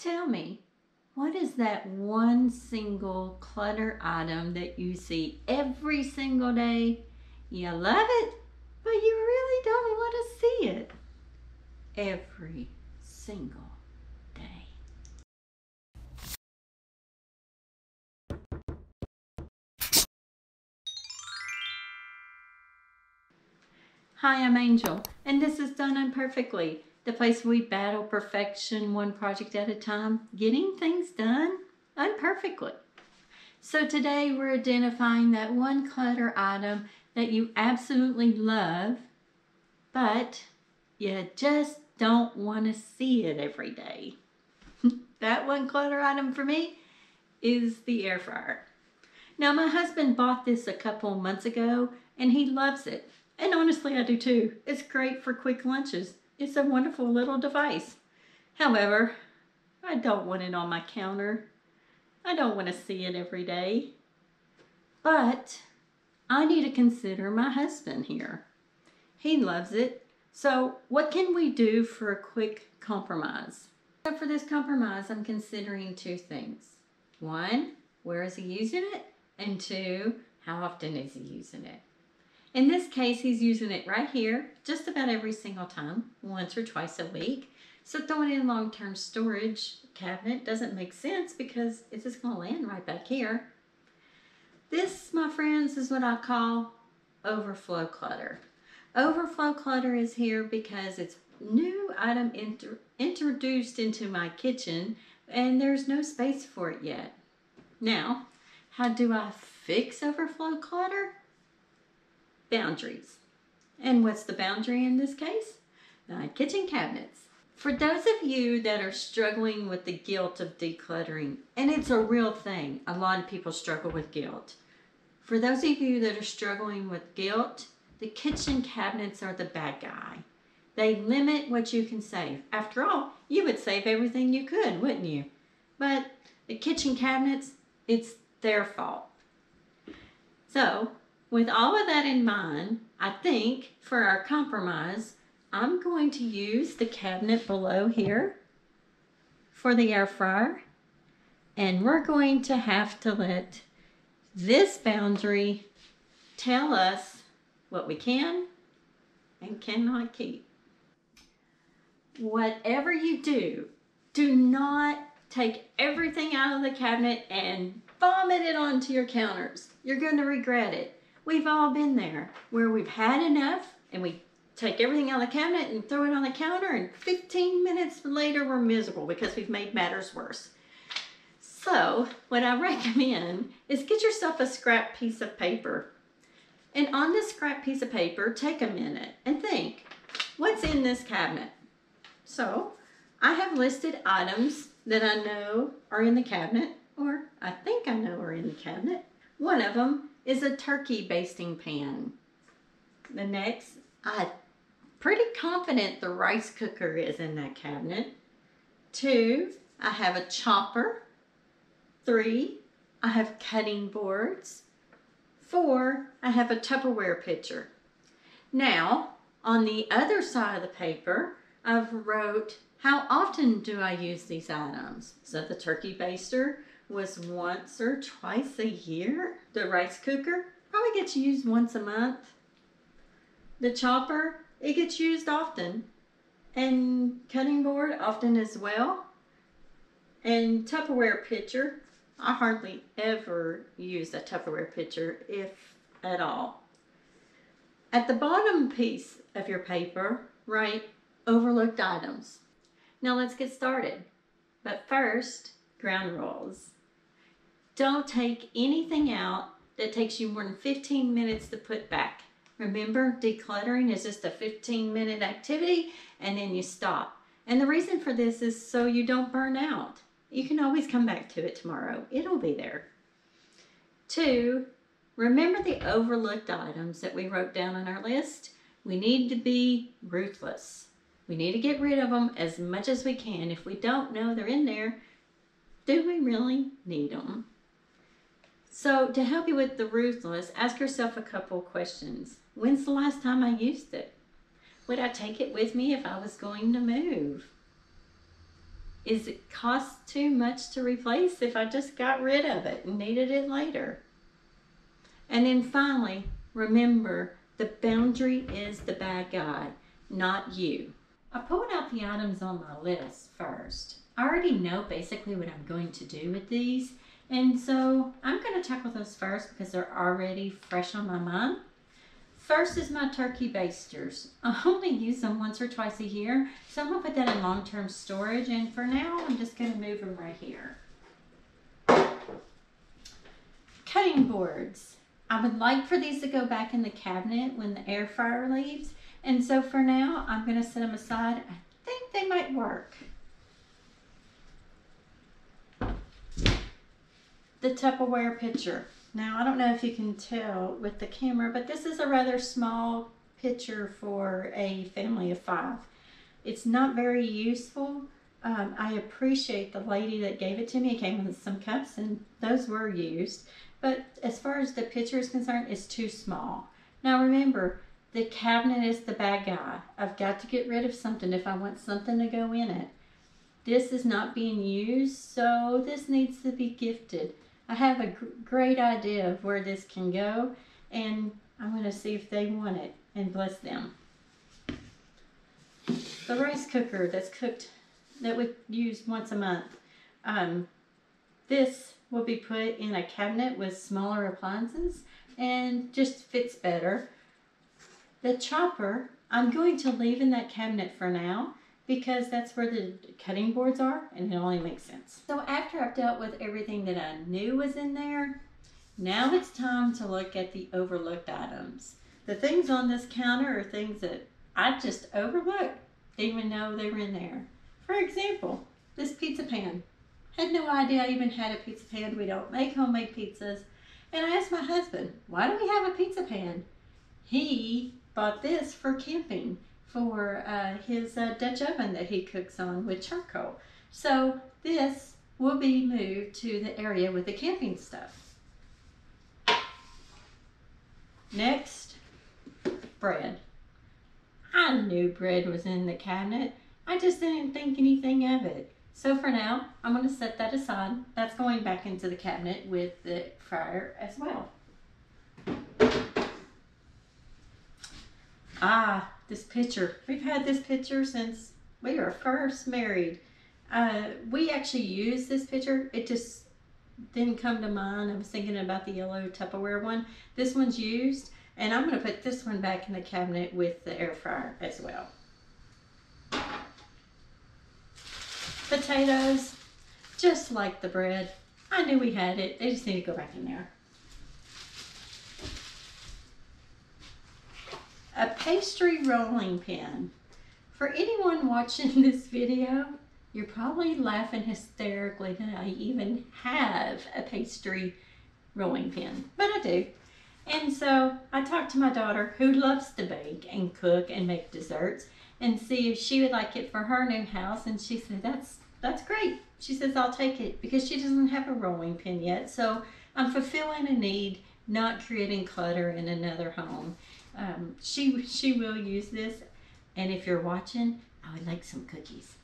Tell me, what is that one single clutter item that you see every single day? You love it, but you really don't want to see it every single day. Hi, I'm Angel, and this is Done Unperfectly, the place where we battle perfection one project at a time, getting things done unperfectly. So today we're identifying that one clutter item that you absolutely love, but you just don't want to see it every day. That one clutter item for me is the air fryer. Now, my husband bought this a couple months ago and he loves it. And honestly, I do too. It's great for quick lunches. It's a wonderful little device. However, I don't want it on my counter. I don't want to see it every day. But I need to consider my husband here. He loves it. So what can we do for a quick compromise? So for this compromise, I'm considering two things. One, where is he using it? And two, how often is he using it? In this case, he's using it right here, just about every single time, once or twice a week. So throwing it in long-term storage cabinet doesn't make sense because it's just going to land right back here. This, my friends, is what I call overflow clutter. Overflow clutter is here because it's new item introduced into my kitchen and there's no space for it yet. Now, how do I fix overflow clutter? Boundaries. And what's the boundary in this case? Kitchen cabinets. For those of you that are struggling with the guilt of decluttering, and it's a real thing, a lot of people struggle with guilt. For those of you that are struggling with guilt, the kitchen cabinets are the bad guy. They limit what you can save. After all, you would save everything you could, wouldn't you? But the kitchen cabinets, it's their fault. So, with all of that in mind, I think for our compromise, I'm going to use the cabinet below here for the air fryer. And we're going to have to let this boundary tell us what we can and cannot keep. Whatever you do, do not take everything out of the cabinet and vomit it onto your counters. You're going to regret it. We've all been there where we've had enough and we take everything out of the cabinet and throw it on the counter and 15 minutes later we're miserable because we've made matters worse. So what I recommend is get yourself a scrap piece of paper. And on this scrap piece of paper, take a minute and think, what's in this cabinet? So I have listed items that I know are in the cabinet, or I think I know are in the cabinet. One of them is a turkey basting pan. The next, I'm pretty confident the rice cooker is in that cabinet. 2, I have a chopper. 3, I have cutting boards. 4, I have a Tupperware pitcher. Now, on the other side of the paper, I've wrote, how often do I use these items? So the turkey baster was once or twice a year. The rice cooker probably gets used once a month. The chopper, it gets used often. And cutting board often as well. And Tupperware pitcher, I hardly ever use a Tupperware pitcher, if at all. At the bottom piece of your paper, write overlooked items. Now let's get started. But first, ground rules. Don't take anything out that takes you more than 15 minutes to put back. Remember, decluttering is just a 15-minute activity and then you stop. And the reason for this is so you don't burn out. You can always come back to it tomorrow. It'll be there. 2, remember the overlooked items that we wrote down on our list? We need to be ruthless. We need to get rid of them as much as we can. If we don't know they're in there, do we really need them? So to help you with the ruthless, ask yourself a couple questions. When's the last time I used it? Would I take it with me if I was going to move? Is it cost too much to replace if I just got rid of it and needed it later? And then finally, remember, the boundary is the bad guy, not you. I pulled out the items on my list first. I already know basically what I'm going to do with these, and so I'm going to tackle those first because they're already fresh on my mind. First is my turkey basters. I only use them once or twice a year, so I'm going to put that in long-term storage, and for now I'm just going to move them right here. Cutting boards. I would like for these to go back in the cabinet when the air fryer leaves, and so for now I'm going to set them aside. I think they might work. The Tupperware pitcher. Now, I don't know if you can tell with the camera, but this is a rather small pitcher for a family of 5. It's not very useful. I appreciate the lady that gave it to me. It came with some cups, and those were used. But as far as the pitcher is concerned, it's too small. Now, remember, the cabinet is the bad guy. I've got to get rid of something if I want something to go in it. This is not being used, so this needs to be gifted. I have a great idea of where this can go, and I'm going to see if they want it, and bless them. The rice cooker that we use once a month. This will be put in a cabinet with smaller appliances and just fits better. The chopper, I'm going to leave in that cabinet for now, because that's where the cutting boards are, and it only makes sense. So after I've dealt with everything that I knew was in there, now it's time to look at the overlooked items. The things on this counter are things that I just overlooked, even though they were in there. For example, this pizza pan. Had no idea I even had a pizza pan. We don't make homemade pizzas. And I asked my husband, why do we have a pizza pan? He bought this for camping, for his Dutch oven that he cooks on with charcoal. So this will be moved to the area with the camping stuff. Next, bread. I knew bread was in the cabinet. I just didn't think anything of it. So for now, I'm going to set that aside. That's going back into the cabinet with the fryer as well. This pitcher. We've had this pitcher since we were first married. We actually used this pitcher. It just didn't come to mind. I was thinking about the yellow Tupperware one. This one's used, and I'm going to put this one back in the cabinet with the air fryer as well. Potatoes, just like the bread. I knew we had it. They just need to go back in there. A pastry rolling pin. For anyone watching this video, you're probably laughing hysterically that I even have a pastry rolling pin, but I do. And so I talked to my daughter, who loves to bake and cook and make desserts, and see if she would like it for her new house, and she said, that's great. She says, I'll take it, because she doesn't have a rolling pin yet. So I'm fulfilling a need, not creating clutter in another home. She will use this, and if you're watching, I would like some cookies.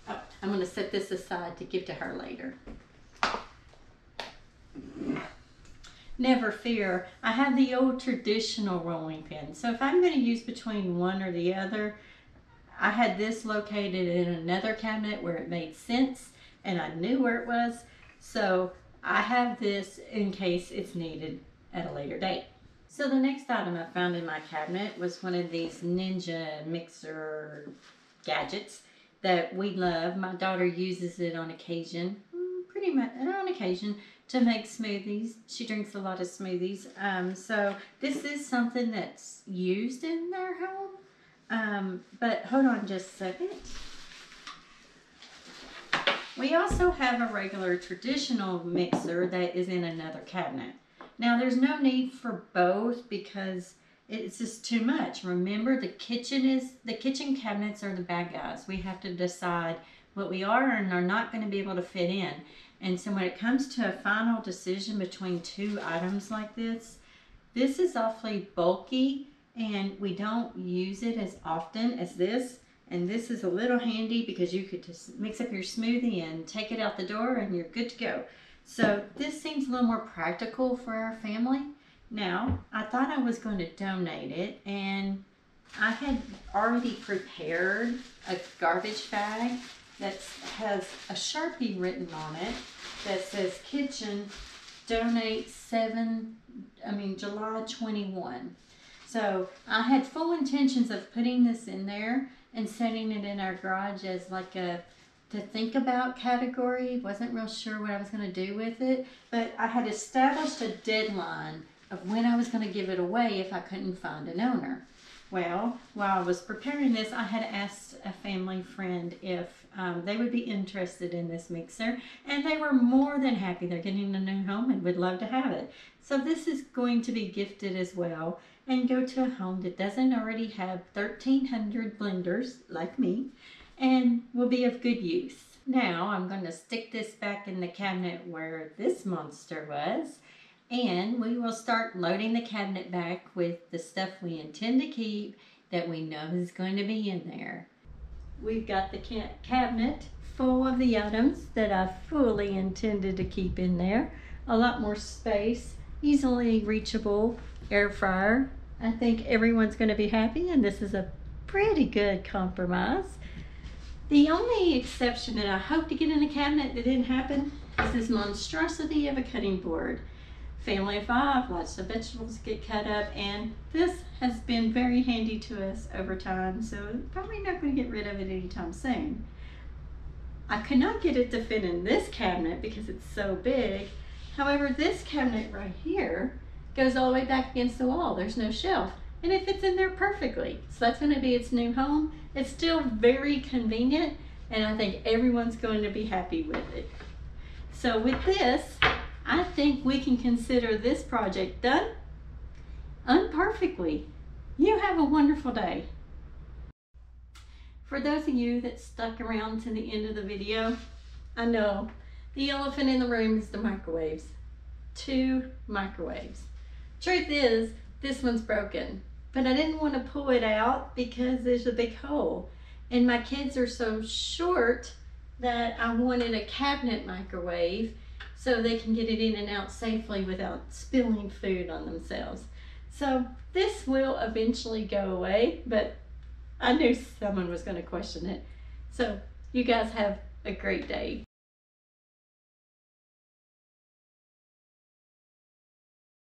Oh, I'm going to set this aside to give to her later. Never fear, I have the old traditional rolling pin. So if I'm going to use between one or the other, I had this located in another cabinet where it made sense, and I knew where it was. So I have this in case it's needed at a later date. So the next item I found in my cabinet was one of these Ninja mixer gadgets that we love. My daughter uses it on occasion, pretty much on occasion, to make smoothies. She drinks a lot of smoothies. So this is something that's used in their home. But hold on just a second. We also have a regular traditional mixer that is in another cabinet. Now there's no need for both because it's just too much. Remember, the kitchen cabinets are the bad guys. We have to decide what we are and are not going to be able to fit in. And so when it comes to a final decision between two items like this is awfully bulky, and we don't use it as often as this. And this is a little handy because you could just mix up your smoothie and take it out the door and you're good to go. So this seems a little more practical for our family. Now, I thought I was going to donate it, and I had already prepared a garbage bag that has a Sharpie written on it that says kitchen donate July 21. So I had full intentions of putting this in there and setting it in our garage as like a to think about category. Wasn't real sure what I was going to do with it, but I had established a deadline of when I was going to give it away if I couldn't find an owner. Well, while I was preparing this, I had asked a family friend if they would be interested in this mixer, and they were more than happy. They're getting a new home and would love to have it. So this is going to be gifted as well and go to a home that doesn't already have 1,300 blenders like me and will be of good use. Now I'm going to stick this back in the cabinet where this monster was, and we will start loading the cabinet back with the stuff we intend to keep that we know is going to be in there. We've got the cabinet full of the items that I fully intended to keep in there. A lot more space, easily reachable air fryer. I think everyone's going to be happy, and this is a pretty good compromise. The only exception that I hope to get in the cabinet that didn't happen is this monstrosity of a cutting board. Family of 5, lots of vegetables get cut up, and this has been very handy to us over time, so probably not going to get rid of it anytime soon. I could not get it to fit in this cabinet because it's so big. However, this cabinet right here goes all the way back against the wall. There's no shelf, and it fits in there perfectly. So that's going to be its new home. It's still very convenient, and I think everyone's going to be happy with it. So with this, I think we can consider this project done unperfectly. You have a wonderful day. For those of you that stuck around to the end of the video, I know the elephant in the room is the microwaves. 2 microwaves. Truth is, this one's broken, but I didn't want to pull it out because there's a big hole, and my kids are so short that I wanted a cabinet microwave so they can get it in and out safely without spilling food on themselves. So this will eventually go away, but I knew someone was going to question it. So you guys have a great day.